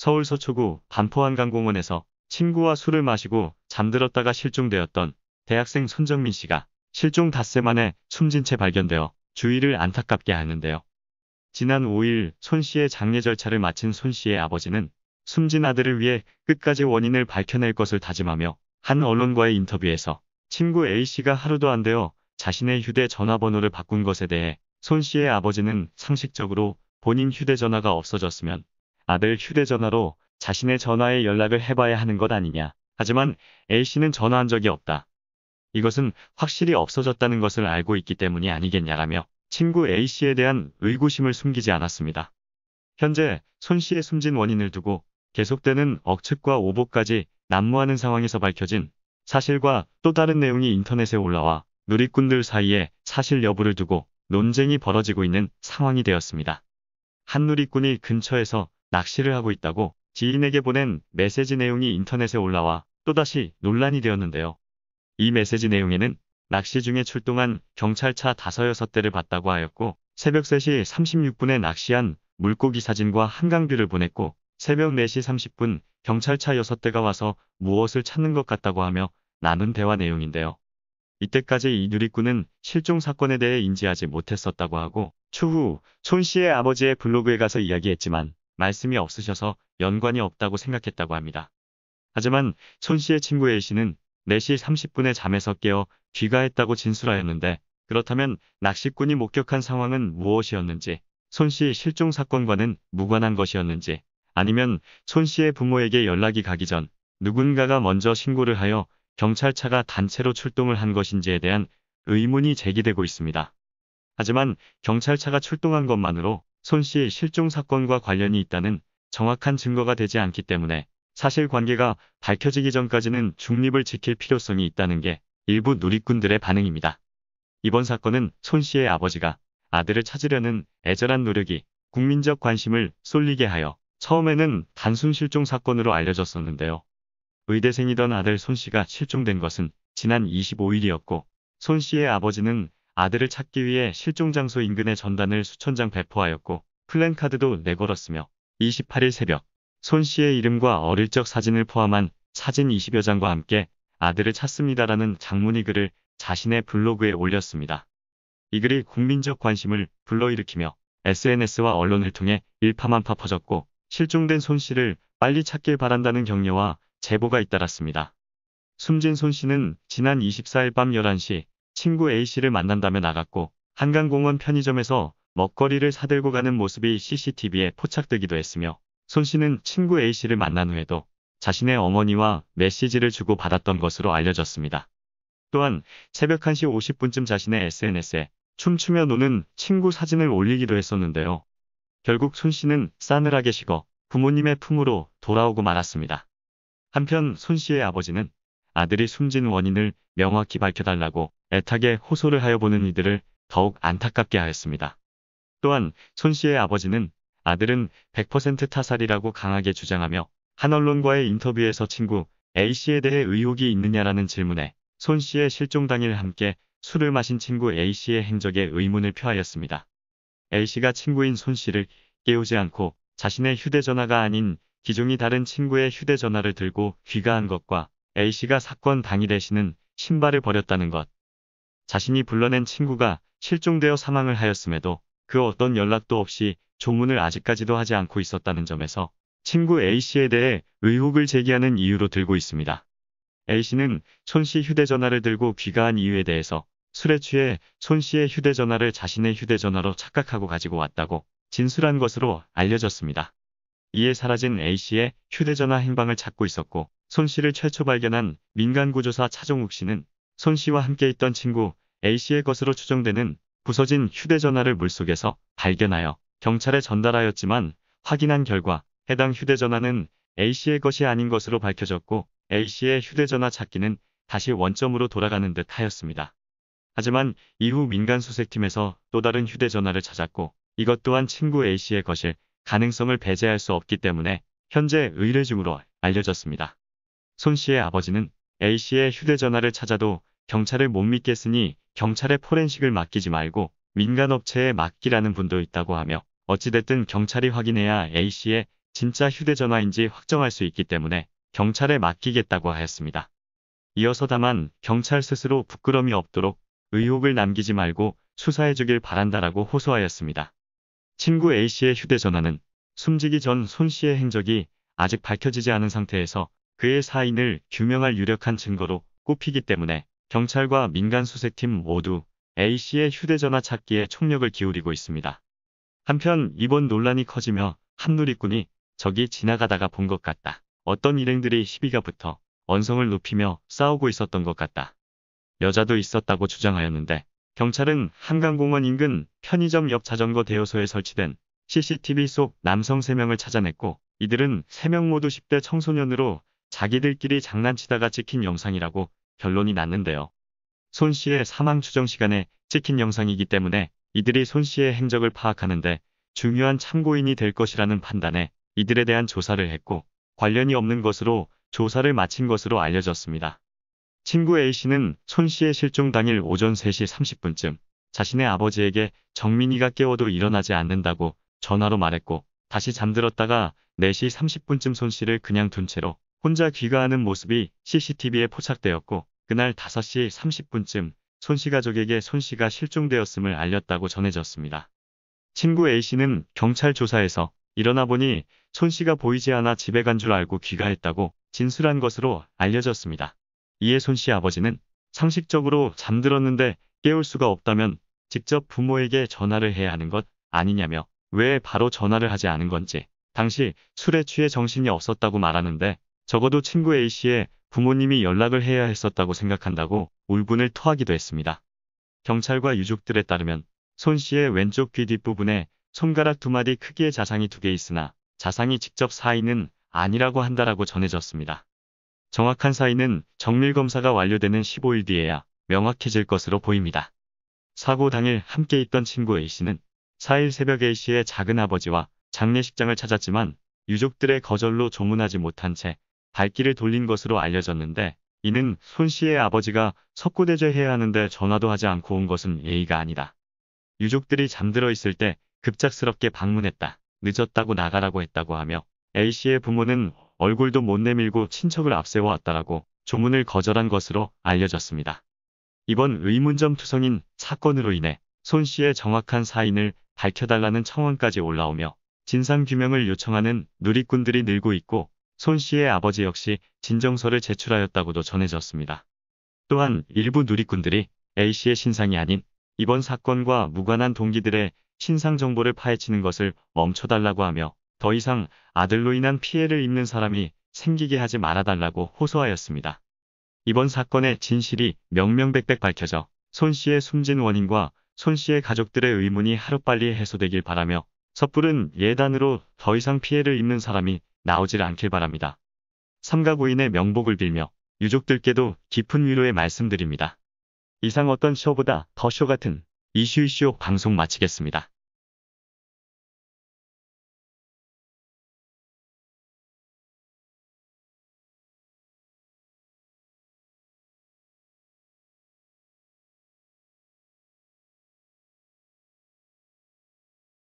서울 서초구 반포한강공원에서 친구와 술을 마시고 잠들었다가 실종되었던 대학생 손정민 씨가 실종 닷새 만에 숨진 채 발견되어 주위를 안타깝게 하는데요. 지난 5일 손 씨의 장례 절차를 마친 손 씨의 아버지는 숨진 아들을 위해 끝까지 원인을 밝혀낼 것을 다짐하며 한 언론과의 인터뷰에서 친구 A 씨가 하루도 안 되어 자신의 휴대전화번호를 바꾼 것에 대해 손 씨의 아버지는 상식적으로 본인 휴대전화가 없어졌으면 아들 휴대전화로 자신의 전화에 연락을 해봐야 하는 것 아니냐. 하지만 A 씨는 전화한 적이 없다. 이것은 확실히 없어졌다는 것을 알고 있기 때문이 아니겠냐라며 친구 A 씨에 대한 의구심을 숨기지 않았습니다. 현재 손 씨의 숨진 원인을 두고 계속되는 억측과 오보까지 난무하는 상황에서 밝혀진 사실과 또 다른 내용이 인터넷에 올라와 누리꾼들 사이에 사실 여부를 두고 논쟁이 벌어지고 있는 상황이 되었습니다. 한 누리꾼이 근처에서 낚시를 하고 있다고 지인에게 보낸 메시지 내용이 인터넷에 올라와 또다시 논란이 되었는데요. 이 메시지 내용에는 낚시 중에 출동한 경찰차 5~6대를 봤다고 하였고 새벽 3시 36분에 낚시한 물고기 사진과 한강뷰를 보냈고 새벽 4시 30분 경찰차 6대가 와서 무엇을 찾는 것 같다고 하며 나눈 대화 내용인데요. 이때까지 이 누리꾼은 실종 사건에 대해 인지하지 못했었다고 하고 추후 손 씨의 아버지의 블로그에 가서 이야기했지만 말씀이 없으셔서 연관이 없다고 생각했다고 합니다. 하지만 손 씨의 친구 A 씨는 4시 30분에 잠에서 깨어 귀가했다고 진술하였는데 그렇다면 낚시꾼이 목격한 상황은 무엇이었는지 손 씨 실종 사건과는 무관한 것이었는지 아니면 손 씨의 부모에게 연락이 가기 전 누군가가 먼저 신고를 하여 경찰차가 단체로 출동을 한 것인지에 대한 의문이 제기되고 있습니다. 하지만 경찰차가 출동한 것만으로 손 씨 실종 사건과 관련이 있다는 정확한 증거가 되지 않기 때문에 사실관계가 밝혀지기 전까지는 중립을 지킬 필요성이 있다는 게 일부 누리꾼들의 반응입니다. 이번 사건은 손 씨의 아버지가 아들을 찾으려는 애절한 노력이 국민적 관심을 쏠리게 하여 처음에는 단순 실종 사건으로 알려졌었는데요. 의대생이던 아들 손 씨가 실종된 것은 지난 25일이었고 손 씨의 아버지는 아들을 찾기 위해 실종 장소 인근에 전단을 수천 장 배포하였고 플랜카드도 내걸었으며 28일 새벽 손 씨의 이름과 어릴 적 사진을 포함한 사진 20여 장과 함께 아들을 찾습니다라는 장문의 글을 자신의 블로그에 올렸습니다. 이 글이 국민적 관심을 불러일으키며 SNS와 언론을 통해 일파만파 퍼졌고 실종된 손 씨를 빨리 찾길 바란다는 격려와 제보가 잇따랐습니다. 숨진 손 씨는 지난 24일 밤 11시 친구 A 씨를 만난다며 나갔고 한강공원 편의점에서 먹거리를 사들고 가는 모습이 CCTV에 포착되기도 했으며 손 씨는 친구 A 씨를 만난 후에도 자신의 어머니와 메시지를 주고받았던 것으로 알려졌습니다. 또한 새벽 1시 50분쯤 자신의 SNS에 춤추며 노는 친구 사진을 올리기도 했었는데요. 결국 손 씨는 싸늘하게 식어 부모님의 품으로 돌아오고 말았습니다. 한편 손 씨의 아버지는 아들이 숨진 원인을 명확히 밝혀달라고 애타게 호소를 하여 보는 이들을 더욱 안타깝게 하였습니다. 또한 손 씨의 아버지는 아들은 100% 타살이라고 강하게 주장하며 한 언론과의 인터뷰에서 친구 A 씨에 대해 의혹이 있느냐라는 질문에 손 씨의 실종 당일 함께 술을 마신 친구 A 씨의 행적에 의문을 표하였습니다. A 씨가 친구인 손 씨를 깨우지 않고 자신의 휴대전화가 아닌 기종이 다른 친구의 휴대전화를 들고 귀가한 것과 A 씨가 사건 당일에 신은 신발을 버렸다는 것, 자신이 불러낸 친구가 실종되어 사망을 하였음에도 그 어떤 연락도 없이 조문을 아직까지도 하지 않고 있었다는 점에서 친구 A 씨에 대해 의혹을 제기하는 이유로 들고 있습니다. A 씨는 손 씨 휴대전화를 들고 귀가한 이유에 대해서 술에 취해 손 씨의 휴대전화를 자신의 휴대전화로 착각하고 가지고 왔다고 진술한 것으로 알려졌습니다. 이에 사라진 A 씨의 휴대전화 행방을 찾고 있었고 손 씨를 최초 발견한 민간구조사 차종욱 씨는 손 씨와 함께 있던 친구 A 씨의 것으로 추정되는 부서진 휴대전화를 물속에서 발견하여 경찰에 전달하였지만 확인한 결과 해당 휴대전화는 A 씨의 것이 아닌 것으로 밝혀졌고 A 씨의 휴대전화 찾기는 다시 원점으로 돌아가는 듯 하였습니다. 하지만 이후 민간수색팀에서 또 다른 휴대전화를 찾았고 이것 또한 친구 A 씨의 것일 가능성을 배제할 수 없기 때문에 현재 의뢰 중으로 알려졌습니다. 손 씨의 아버지는 A 씨의 휴대전화를 찾아도 경찰을 못 믿겠으니 경찰에 포렌식을 맡기지 말고 민간업체에 맡기라는 분도 있다고 하며 어찌됐든 경찰이 확인해야 A 씨의 진짜 휴대전화인지 확정할 수 있기 때문에 경찰에 맡기겠다고 하였습니다. 이어서 다만 경찰 스스로 부끄럼이 없도록 의혹을 남기지 말고 수사해주길 바란다라고 호소하였습니다. 친구 A씨의 휴대전화는 숨지기 전 손씨의 행적이 아직 밝혀지지 않은 상태에서 그의 사인을 규명할 유력한 증거로 꼽히기 때문에 경찰과 민간수색팀 모두 A씨의 휴대전화 찾기에 총력을 기울이고 있습니다. 한편 이번 논란이 커지며 한 누리꾼이 저기 지나가다가 본 것 같다. 어떤 일행들이 시비가 붙어 언성을 높이며 싸우고 있었던 것 같다. 여자도 있었다고 주장하였는데 경찰은 한강공원 인근 편의점 옆 자전거 대여소에 설치된 CCTV 속 남성 3명을 찾아냈고 이들은 3명 모두 10대 청소년으로 자기들끼리 장난치다가 찍힌 영상이라고 결론이 났는데요. 손 씨의 사망 추정 시간에 찍힌 영상이기 때문에 이들이 손 씨의 행적을 파악하는데 중요한 참고인이 될 것이라는 판단에 이들에 대한 조사를 했고 관련이 없는 것으로 조사를 마친 것으로 알려졌습니다. 친구 A씨는 손 씨의 실종 당일 오전 3시 30분쯤 자신의 아버지에게 정민이가 깨워도 일어나지 않는다고 전화로 말했고 다시 잠들었다가 4시 30분쯤 손 씨를 그냥 둔 채로 혼자 귀가하는 모습이 CCTV에 포착되었고 그날 5시 30분쯤 손 씨 가족에게 손 씨가 실종되었음을 알렸다고 전해졌습니다. 친구 A씨는 경찰 조사에서 일어나 보니 손 씨가 보이지 않아 집에 간 줄 알고 귀가했다고 진술한 것으로 알려졌습니다. 이에 손 씨 아버지는 상식적으로 잠들었는데 깨울 수가 없다면 직접 부모에게 전화를 해야 하는 것 아니냐며 왜 바로 전화를 하지 않은 건지 당시 술에 취해 정신이 없었다고 말하는데 적어도 친구 A씨의 부모님이 연락을 해야 했었다고 생각한다고 울분을 토하기도 했습니다. 경찰과 유족들에 따르면 손 씨의 왼쪽 귀 뒷부분에 손가락 2마디 크기의 자상이 2개 있으나 자상이 직접 사인은 아니라고 한다라고 전해졌습니다. 정확한 사인은 정밀검사가 완료되는 15일 뒤에야 명확해질 것으로 보입니다. 사고 당일 함께 있던 친구 A씨는 4일 새벽 A씨의 작은아버지와 장례식장을 찾았지만 유족들의 거절로 조문하지 못한 채 발길을 돌린 것으로 알려졌는데 이는 손 씨의 아버지가 석고대죄해야 하는데 전화도 하지 않고 온 것은 예의가 아니다. 유족들이 잠들어 있을 때 급작스럽게 방문했다. 늦었다고 나가라고 했다고 하며 A씨의 부모는 얼굴도 못 내밀고 친척을 앞세워 왔다라고 조문을 거절한 것으로 알려졌습니다. 이번 의문점 투성인 사건으로 인해 손 씨의 정확한 사인을 밝혀달라는 청원까지 올라오며 진상규명을 요청하는 누리꾼들이 늘고 있고 손 씨의 아버지 역시 진정서를 제출하였다고도 전해졌습니다. 또한 일부 누리꾼들이 A씨의 신상이 아닌 이번 사건과 무관한 동기들의 신상 정보를 파헤치는 것을 멈춰달라고 하며 더 이상 아들로 인한 피해를 입는 사람이 생기게 하지 말아달라고 호소하였습니다. 이번 사건의 진실이 명명백백 밝혀져 손 씨의 숨진 원인과 손 씨의 가족들의 의문이 하루빨리 해소되길 바라며 섣부른 예단으로 더 이상 피해를 입는 사람이 나오질 않길 바랍니다. 삼가 고인의 명복을 빌며 유족들께도 깊은 위로의 말씀드립니다. 이상 어떤 쇼보다 더 쇼 같은 이슈 방송 마치겠습니다.